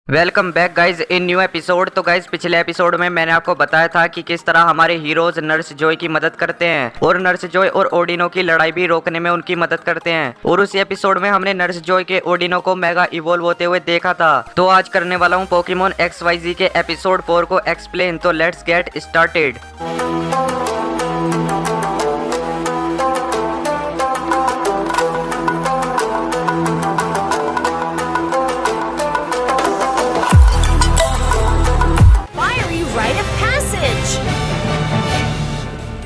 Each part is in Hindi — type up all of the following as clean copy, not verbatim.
Welcome back guys in new episode. तो गाइज पिछले एपिसोड में मैंने आपको बताया था कि किस तरह हमारे हीरोज नर्स जॉय की मदद करते हैं और नर्स जॉय और ओडिनो की लड़ाई भी रोकने में उनकी मदद करते हैं। और उसी एपिसोड में हमने नर्स जॉय के ओडिनो को मेगा इवोल्व होते हुए देखा था। तो आज करने वाला हूँ पोकेमॉन XYZ के एपिसोड 4 को एक्सप्लेन। तो लेट्स गेट स्टार्टेड।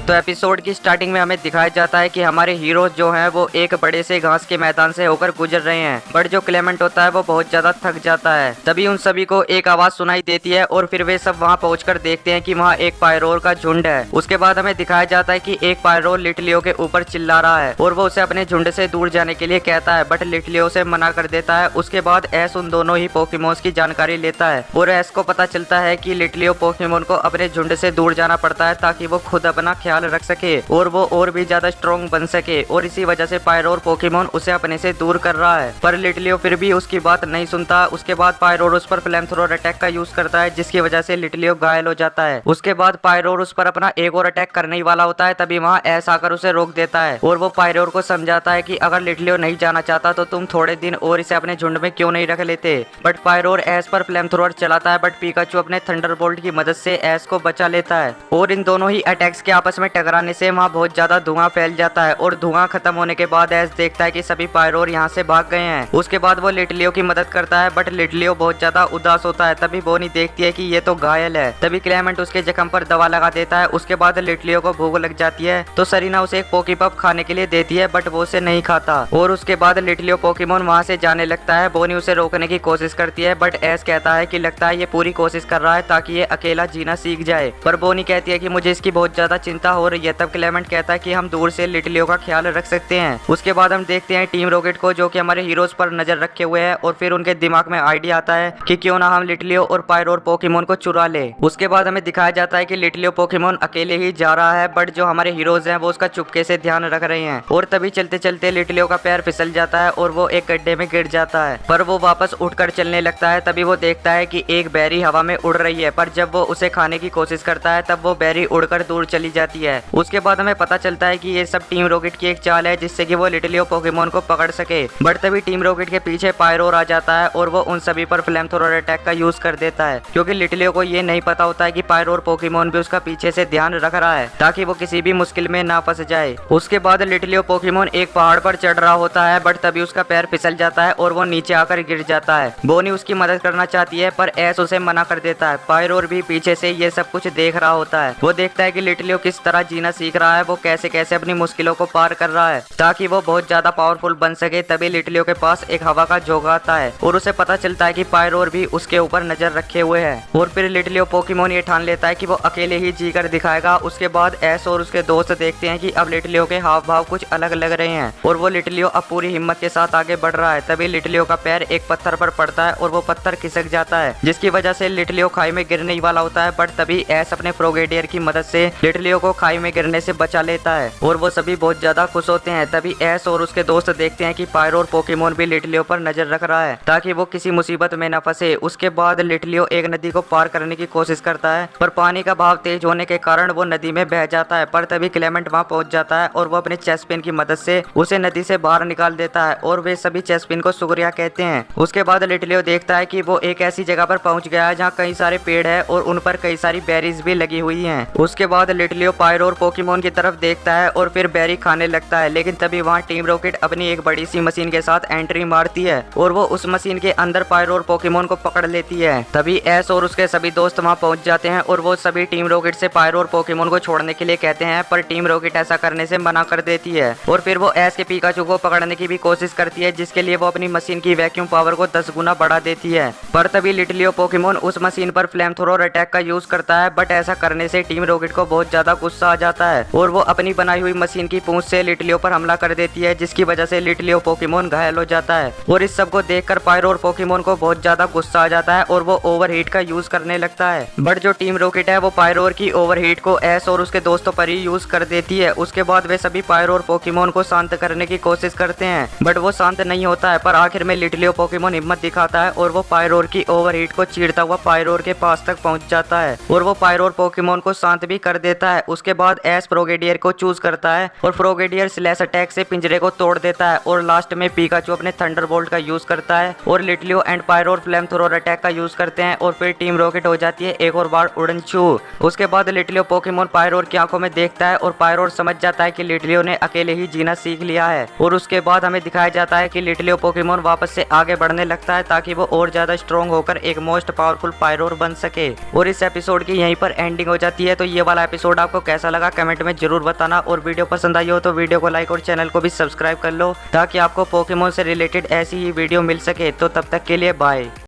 तो एपिसोड की स्टार्टिंग में हमें दिखाया जाता है कि हमारे हीरोज जो हैं वो एक बड़े से घास के मैदान से होकर गुजर रहे हैं। बट जो क्लेमेंट होता है वो बहुत ज्यादा थक जाता है। तभी उन सभी को एक आवाज सुनाई देती है और फिर वे सब वहां पहुंचकर देखते हैं कि वहां एक पायरोर का झुंड है। उसके बाद हमें दिखाया जाता है कि एक पायरोर लिटलियो के ऊपर चिल्ला रहा है और वो उसे अपने झुंड से दूर जाने के लिए कहता है, बट लिटलियो उसे मना कर देता है। उसके बाद एस उन दोनों ही पोकेमॉन्स की जानकारी लेता है और एस को पता चलता है कि लिटलियो पोकेमॉन को अपने झुंड से दूर जाना पड़ता है ताकि वो खुद अपना ख्याल रख सके और वो और भी ज्यादा स्ट्रॉन्ग बन सके। और इसी वजह से पायरोर पोकेमॉन उसे अपने से दूर कर रहा है। पर लिटलियो फिर भी उसकी बात नहीं सुनता। उसके बाद पायरोर उस पर फ्लेमथ्रोअर अटैक का यूज करता है जिसकी वजह से लिटलियो घायल हो जाता है। उसके बाद पायरोर उस पर अपना एक और अटैक करने ही वाला होता है। तभी वहाँ एस आकर उसे रोक देता है और वो पायरोर को समझाता है कि अगर लिटलियो नहीं जाना चाहता तो तुम थोड़े दिन और इसे अपने झुंड में क्यों नहीं रख लेते। बट पायरोर एस पर फ्लेमथ्रोअर चलाता है। बट पिकाचू अपने थंडरबोल्ट की मदद से एस को बचा लेता है और इन दोनों ही अटैक्स के आपस में टकराने से वहाँ बहुत ज्यादा धुआं फैल जाता है। और धुआं खत्म होने के बाद एस देखता है कि सभी पायरोर यहाँ से भाग गए हैं। उसके बाद वो लिटलियो की मदद करता है। बट लिटलियो बहुत ज्यादा उदास होता है। तभी बोनी देखती है कि ये तो घायल है। तभी क्लेमेंट उसके जख्म पर दवा लगा देता है। उसके बाद लिटलियो को भूख लग जाती है तो सरीना उसे एक पोकीपप खाने के लिए देती है, बट वो उसे नहीं खाता। और उसके बाद लिटलियो पोकेमॉन वहाँ से जाने लगता है। बोनी उसे रोकने की कोशिश करती है, बट एस कहता है कि लगता है ये पूरी कोशिश कर रहा है ताकि ये अकेला जीना सीख जाए। पर बोनी कहती है कि मुझे इसकी बहुत ज्यादा चिंता हो रही है। तब क्लेमेंट कहता है कि हम दूर से लिटलियो का ख्याल रख सकते हैं। उसके बाद हम देखते हैं टीम रॉकेट को जो कि हमारे हीरोज पर नजर रखे हुए हैं और फिर उनके दिमाग में आइडिया आता है कि क्यों ना हम लिटलियो और पायरोर पोकेमॉन को चुरा ले। उसके बाद हमें दिखाया जाता है कि लिटलियो पोकेमॉन अकेले ही जा रहा है, बट जो हमारे हीरोज हैं वो उसका चुपके से ध्यान रख रहे हैं। और तभी चलते चलते लिटलियो का पैर फिसल जाता है और वो एक गड्ढे में गिर जाता है। पर वो वापस उठकर चलने लगता है। तभी वो देखता है कि एक बैरी हवा में उड़ रही है, पर जब वो उसे खाने की कोशिश करता है तब वो बैरी उड़कर दूर चली जाती है। उसके बाद हमें पता चलता है कि ये सब टीम रॉकेट की एक चाल है जिससे कि वो लिटलियो पोकेमॉन को पकड़ सके। बट तभी टीम रॉकेट के पीछे पायरोर आ जाता है और वो उन सभी पर फ्लेमथ्रोअर अटैक का यूज कर देता है, क्योंकि लिटलियो को ये नहीं पता होता है कि पायरोर पोकेमॉन भी उसका पीछे से ध्यान रख रहा है ताकि वो किसी भी मुश्किल में ना फंस जाए। उसके बाद लिटलियो पोकेमॉन एक पहाड़ पर चढ़ रहा होता है, बट तभी उसका पैर फिसल जाता है और वो नीचे आकर गिर जाता है। बोनी उसकी मदद करना चाहती है पर एस उसे मना कर देता है। पायरोर भी पीछे से ये सब कुछ देख रहा होता है। वो देखता है कि लिटलियो किस तरह जीना सीख रहा है, वो कैसे कैसे अपनी मुश्किलों को पार कर रहा है ताकि वो बहुत ज्यादा पावरफुल बन सके। तभी लिटलियो के पास एक हवा का झोंका आता है और उसे पता चलता है कि पायरोर भी उसके ऊपर नजर रखे हुए है। और फिर लिटलियो पोकेमॉन ये ठान लेता है कि वो अकेले ही जी कर दिखाएगा। उसके बाद एस और उसके दोस्त देखते हैं कि अब लिटलियो के हाव भाव कुछ अलग लग रहे हैं और वो लिटलियो अब पूरी हिम्मत के साथ आगे बढ़ रहा है। तभी लिटलियो का पैर एक पत्थर पर पड़ता है और वो पत्थर खिसक जाता है जिसकी वजह से लिटलियो खाई में गिरने ही वाला होता है। बट तभी एस अपने प्रोगेडियर की मदद से लिटलियो को खाई में गिरने से बचा लेता है और वो सभी बहुत ज्यादा खुश होते हैं। तभी एस और उसके दोस्त देखते हैं कि पायरोर पोकेमॉन भी लिटलियो पर नजर रख रहा है ताकि वो किसी मुसीबत में न फंसे। उसके बाद लिटलियो एक नदी को पार करने की कोशिश करता है, पर पानी का बहाव तेज होने के कारण वो नदी में बह जाता है। पर तभी क्लेमेंट वहां पहुंच जाता है और वो अपने चेस्टपिन की मदद से उसे नदी से बाहर निकाल देता है और वे सभी चेस्टपिन को शुक्रिया कहते हैं। उसके बाद लिटलियो देखता है कि वो एक ऐसी जगह पर पहुंच गया है जहाँ कई सारे पेड़ है और उन पर कई सारी बेरीज भी लगी हुई है। उसके बाद लिटलियो पायरोर पोकेमॉन की तरफ देखता है और फिर बेरी खाने लगता है, लेकिन तभी वहाँ टीम रॉकेट अपनी एक बड़ी सी मशीन के साथ एंट्री मारती है और वो उस मशीन के अंदर पायरोर पोकेमॉन को पकड़ लेती है। तभी एस और उसके सभी दोस्त वहाँ पहुंच जाते हैं और वो सभी टीम रॉकेट से पायरोर पोकेमॉन को छोड़ने के लिए कहते हैं, पर टीम रॉकेट ऐसा करने से मना कर देती है। और फिर वो एस के पिकाचू को पकड़ने की भी कोशिश करती है जिसके लिए वो अपनी मशीन की वैक्यूम पावर को 10 गुना बढ़ा देती है। पर तभी लिटलियो पोकेमॉन उस मशीन पर फ्लेमथ्रोअर अटैक का यूज करता है, बट ऐसा करने से टीम रॉकेट को बहुत ज्यादा गुस्सा गुस्सा आ जाता है और वो अपनी बनाई हुई मशीन की पूंछ से लिटलियो पर हमला कर देती है, जिसकी वजह से लिटलियो पोकेमोन घायल हो जाता है। और इस सब को देखकर पायरो और पोकेमोन को बहुत ज्यादा गुस्सा आ जाता है और वो ओवरहीट का यूज करने लगता है। बट जो टीम रॉकेट है वो पायरो की ओवरहीट को एस और उसके दोस्तों पर ही यूज कर देती है। उसके बाद वे सभी पायरो और पोकेमोन को शांत करने की कोशिश करते हैं, बट वो शांत नहीं होता है। पर आखिर में लिटलियो पोकेमोन हिम्मत दिखाता है और वो पायरो की ओवरहीट को चीरता हुआ पायरो के पास तक पहुंच जाता है और वो पायरो पोकेमोन को शांत भी कर देता है। उसके बाद एस फ्रोगेडियर को चूज करता है और फ्रोगेडियर स्लैश अटैक से पिंजरे को तोड़ देता है और लास्ट में पिकाचू अपने थंडरबोल्ट का यूज करता है और Litleo and Pyroar flamethrower attack का यूज करते हैं और फिर टीम रॉकेट हो जाती है एक और बार उड़न छू। उसके बाद लिटलियो पोकेमोन पायरो की आंखों में देखता है और पायरो समझ जाता है कि लिटलियो ने अकेले ही जीना सीख लिया है। और उसके बाद हमें दिखाया जाता है कि लिटलियो पोकेमोन वापस से आगे बढ़ने लगता है ताकि वो और ज्यादा स्ट्रॉन्ग होकर एक मोस्ट पावरफुल पायरोर बन सके। और इस एपिसोड की यहीं पर एंडिंग हो जाती है। तो ये वाला एपिसोड आपको कैसा लगा कमेंट में जरूर बताना और वीडियो पसंद आई हो तो वीडियो को लाइक और चैनल को भी सब्सक्राइब कर लो ताकि आपको पोकेमोन से रिलेटेड ऐसी ही वीडियो मिल सके। तो तब तक के लिए बाय।